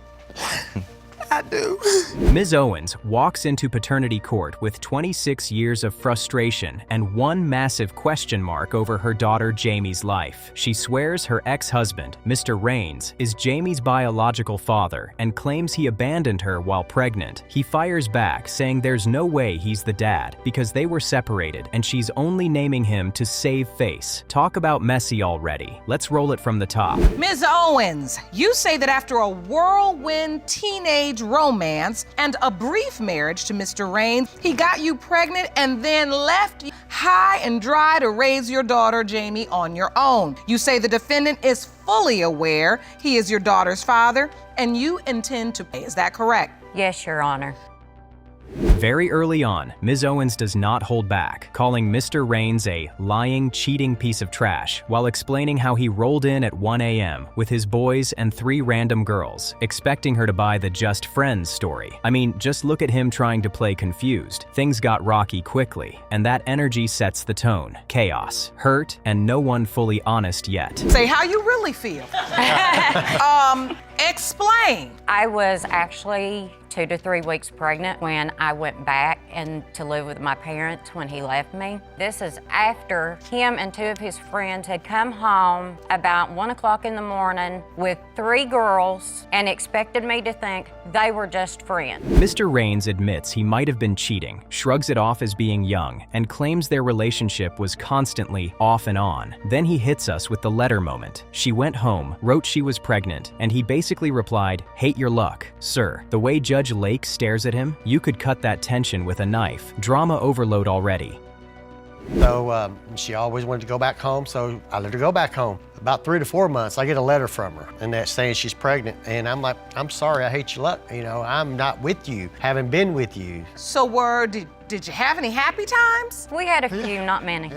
I do. Ms. Owens walks into paternity court with 26 years of frustration and one massive question mark over her daughter Jamie's life. She swears her ex-husband, Mr. Raines, is Jamie's biological father and claims he abandoned her while pregnant. He fires back, saying there's no way he's the dad because they were separated and she's only naming him to save face. Talk about messy already. Let's roll it from the top. Ms. Owens, you say that after a whirlwind teenage romance and a brief marriage to Mr. Raines, he got you pregnant and then left you high and dry to raise your daughter Jamie on your own. You say the defendant is fully aware he is your daughter's father and you intend to pay. Is that correct? Yes, Your Honor. Very early on, Ms. Owens does not hold back, calling Mr. Raines a lying, cheating piece of trash, while explaining how he rolled in at 1 a.m. with his boys and 3 random girls, expecting her to buy the just friends story. I mean, just look at him trying to play confused. Things got rocky quickly, and that energy sets the tone. Chaos, hurt, and no one fully honest yet. Say how you really feel. Explain. I was actually 2 to 3 weeks pregnant when I went back and to live with my parents when he left me. This is after him and 2 of his friends had come home about 1 o'clock in the morning with 3 girls and expected me to think they were just friends. Mr. Raines admits he might have been cheating, shrugs it off as being young, and claims their relationship was constantly off and on. Then he hits us with the letter moment. She went home, wrote she was pregnant, and he basically replied, "Hate your luck." Sir, the way Judge Lake stares at him, you could cut that tension with a knife. Drama overload already. So she always wanted to go back home, so I let her go back home. About 3 to 4 months, I get a letter from her, and that's saying she's pregnant. And I'm like, I'm sorry, I hate your luck. You know, I'm not with you, haven't been with you. So did you have any happy times? We had a few, not many.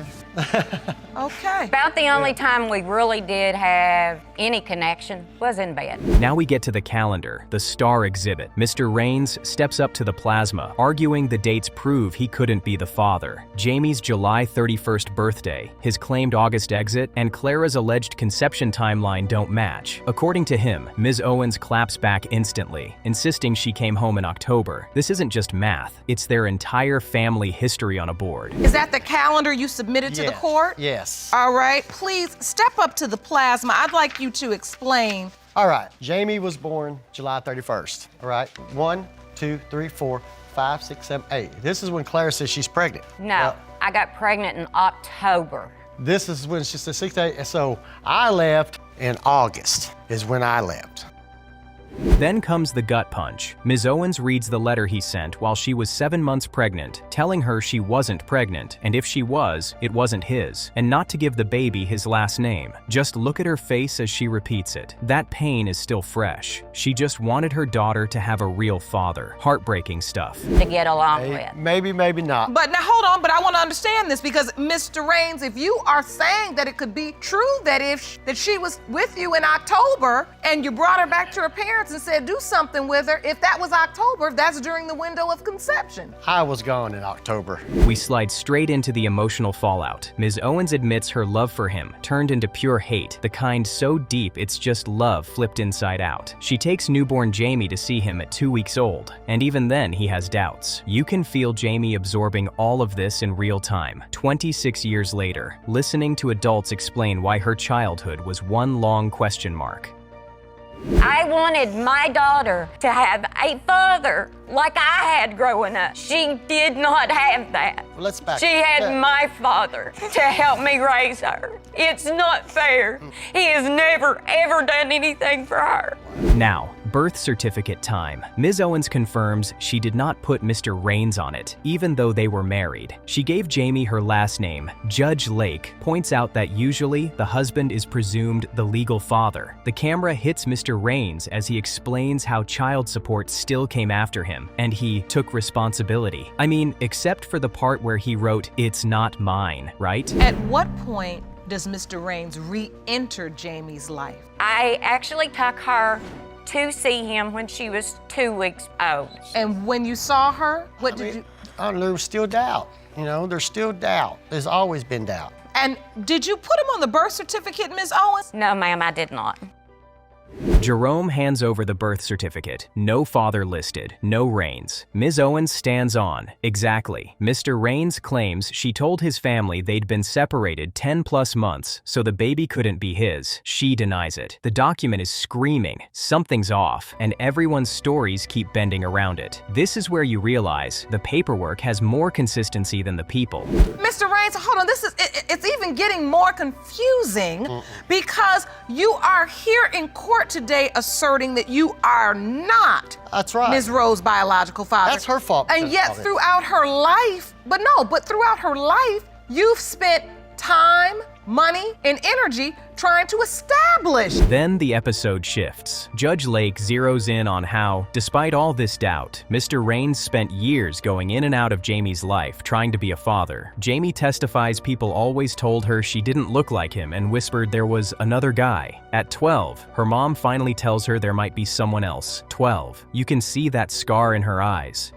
Okay. About the only time we really did have any connection was in bed. Now we get to the calendar, the star exhibit. Mr. Raines steps up to the plasma, arguing the dates prove he couldn't be the father. Jamie's July 31st birthday, his claimed August exit, and Clara's alleged conception timeline don't match. According to him, Ms. Owens claps back instantly, insisting she came home in October. This isn't just math, it's their entire family history on a board. Is that the calendar you submitted to the court? Yes. All right, please step up to the plasma. I'd like you to explain. All right, Jamie was born July 31st. All right, 1, 2, 3, 4, 5, 6, 7, 8. This is when Clara says she's pregnant. No, I got pregnant in October. This is when she's the 6th day. So I left in August is when I left. Then comes the gut punch. Ms. Owens reads the letter he sent while she was 7 months pregnant, telling her she wasn't pregnant, and if she was, it wasn't his, and not to give the baby his last name. Just look at her face as she repeats it. That pain is still fresh. She just wanted her daughter to have a real father. Heartbreaking stuff. To get along with. Maybe, maybe not. But now hold on, but I want to understand this because Mr. Raines, if you are saying that it could be true that that she was with you in October and you brought her back to her parents and said do something with her, if that was October, that's during the window of conception. I was gone in October. We slide straight into the emotional fallout. Ms. Owens admits her love for him turned into pure hate, the kind so deep it's just love flipped inside out. She takes newborn Jamie to see him at 2 weeks old, and even then he has doubts. You can feel Jamie absorbing all of this in real time, 26 years later, listening to adults explain why her childhood was one long question mark. I wanted my daughter to have a father like I had growing up. She did not have that. Let's back She had my father to help me raise her. It's not fair. He has never, ever done anything for her. Now, birth certificate time. Ms. Owens confirms she did not put Mr. Raines on it, even though they were married. She gave Jamie her last name. Judge Lake points out that usually the husband is presumed the legal father. The camera hits Mr. Raines as he explains how child support still came after him, and he took responsibility. I mean, except for the part where he wrote, "It's not mine," right? At what point does Mr. Raines re-enter Jamie's life? I actually took her to see him when she was 2 weeks old. And when you saw her, what did you? There was still doubt. You know, there's still doubt. There's always been doubt. And did you put him on the birth certificate, Ms. Owens? No, ma'am, I did not. Jerome hands over the birth certificate. No father listed, no Raines. Ms. Owens stands on. Exactly. Mr. Raines claims she told his family they'd been separated 10+ months, so the baby couldn't be his. She denies it. The document is screaming, something's off, and everyone's stories keep bending around it. This is where you realize the paperwork has more consistency than the people. Mr. Raines, hold on, it's even getting more confusing because you are here in court today asserting that you are not Ms. Rowe's biological father. That's her fault. And yet throughout her life, but throughout her life, you've spent time, money, and energy trying to establish. Then the episode shifts. Judge Lake zeroes in on how, despite all this doubt, Mr. Raines spent years going in and out of Jamie's life trying to be a father. Jamie testifies people always told her she didn't look like him and whispered there was another guy. At 12, her mom finally tells her there might be someone else. 12. You can see that scar in her eyes.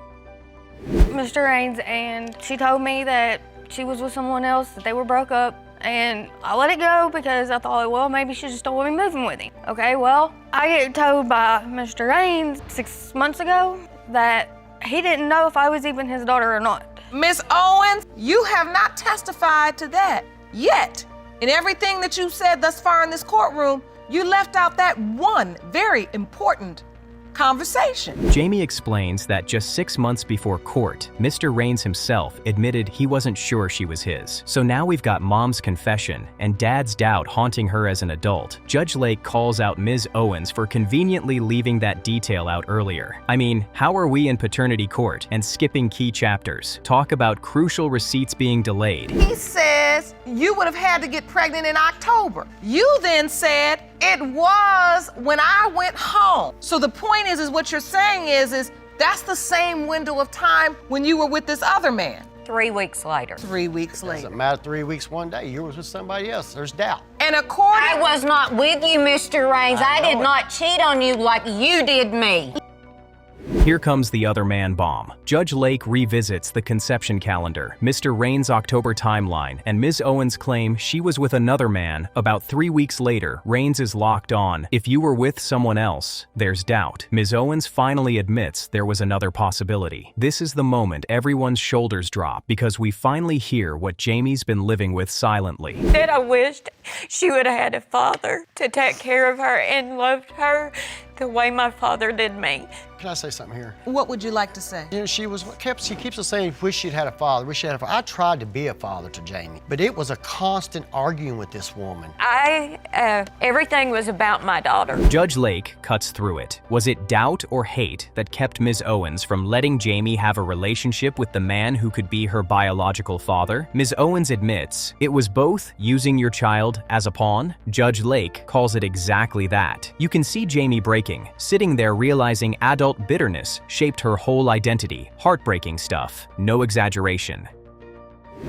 Mr. Raines, and she told me that she was with someone else, that they were broke up, and I let it go because I thought, well, maybe she just don't want me moving with him. Okay, well, I get told by Mr. Raines 6 months ago that he didn't know if I was even his daughter or not. Ms. Owens, you have not testified to that yet. In everything that you've said thus far in this courtroom, you left out that one very important conversation. Jamie explains that just 6 months before court, Mr. Raines himself admitted he wasn't sure she was his. So now we've got mom's confession and dad's doubt haunting her as an adult. Judge Lake calls out Ms. Owens for conveniently leaving that detail out earlier. I mean, how are we in paternity court and skipping key chapters? Talk about crucial receipts being delayed. He says you would have had to get pregnant in October. You then said it was when I went home. So the point is what you're saying is that's the same window of time when you were with this other man. 3 weeks later. 3 weeks later. Doesn't matter 3 weeks, 1 day. You were with somebody else. There's doubt. And according... I was not with you, Mr. Raines. I did not cheat on you like you did me. Here comes the other man bomb. Judge Lake revisits the conception calendar, Mr. Raines' October timeline, and Ms. Owens' claim she was with another man. About 3 weeks later, Raines is locked on. If you were with someone else, there's doubt. Ms. Owens finally admits there was another possibility. This is the moment everyone's shoulders drop because we finally hear what Jamie's been living with silently. That I wished she would have had a father to take care of her and loved her the way my father did me. Can I say something here? What would you like to say? You know, she keeps us saying, wish she'd had a father, wish she had a father. I tried to be a father to Jamie, but it was a constant arguing with this woman. Everything was about my daughter. Judge Lake cuts through it. Was it doubt or hate that kept Ms. Owens from letting Jamie have a relationship with the man who could be her biological father? Ms. Owens admits it was both using your child as a pawn. Judge Lake calls it exactly that. You can see Jamie breaking, sitting there realizing adult bitterness shaped her whole identity. Heartbreaking stuff, no exaggeration.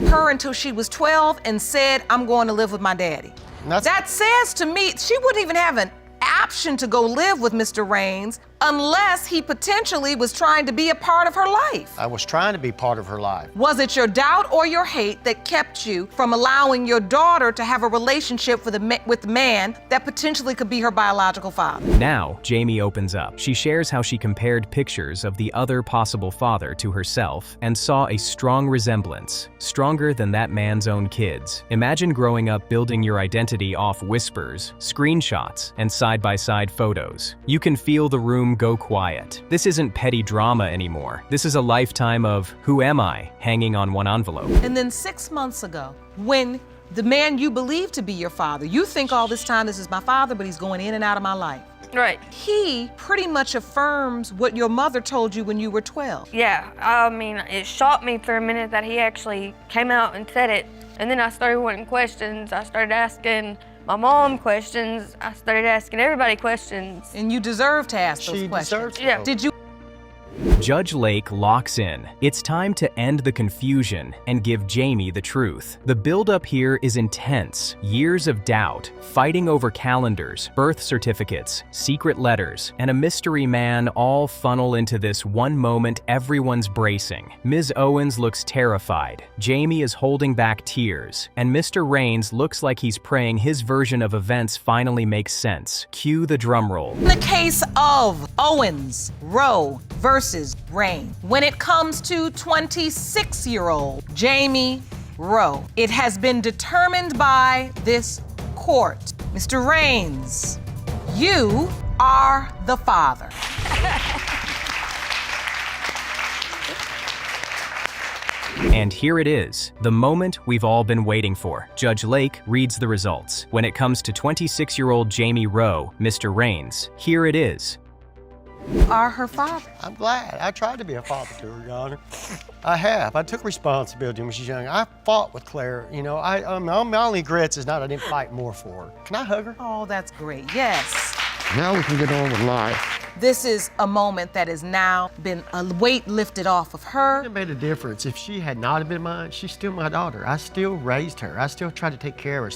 Her until she was 12 and said, I'm going to live with my daddy. That says to me, she wouldn't even have an option to go live with Mr. Raines unless he potentially was trying to be a part of her life. I was trying to be part of her life. Was it your doubt or your hate that kept you from allowing your daughter to have a relationship with the man that potentially could be her biological father? Now, Jamie opens up. She shares how she compared pictures of the other possible father to herself and saw a strong resemblance, stronger than that man's own kids. Imagine growing up building your identity off whispers, screenshots, and side-by-side photos. You can feel the room go quiet. This isn't petty drama anymore. This is a lifetime of "who am I?" hanging on one envelope. And then 6 months ago, when the man you believe to be your father, you think all this time this is my father, but he's going in and out of my life. Right. He pretty much affirms what your mother told you when you were 12. Yeah, I mean, it shocked me for a minute that he actually came out and said it. And then I started wanting questions. I started asking my mom questions. I started asking everybody questions. And you deserve to ask those questions. Yeah. Did you? Judge Lake locks in. It's time to end the confusion and give Jamie the truth. The buildup here is intense. Years of doubt, fighting over calendars, birth certificates, secret letters, and a mystery man all funnel into this one moment everyone's bracing. Ms. Owens looks terrified. Jamie is holding back tears. And Mr. Raines looks like he's praying his version of events finally makes sense. Cue the drum roll. In the case of Owens Rowe versus Raines, when it comes to 26-year-old Jamie Rowe, it has been determined by this court. Mr. Raines, you are the father. And here it is, the moment we've all been waiting for. Judge Lake reads the results. When it comes to 26-year-old Jamie Rowe, Mr. Raines, here it is. Are her father. I'm glad. I tried to be a father to her, Your Honor. I have. I took responsibility when she was young. I fought with Claire. You know, my only regrets is not I didn't fight more for her. Can I hug her? Oh, that's great. Yes. Now we can get on with life. This is a moment that has now been a weight lifted off of her. It made a difference. If she had not been mine, she's still my daughter. I still raised her. I still tried to take care of her.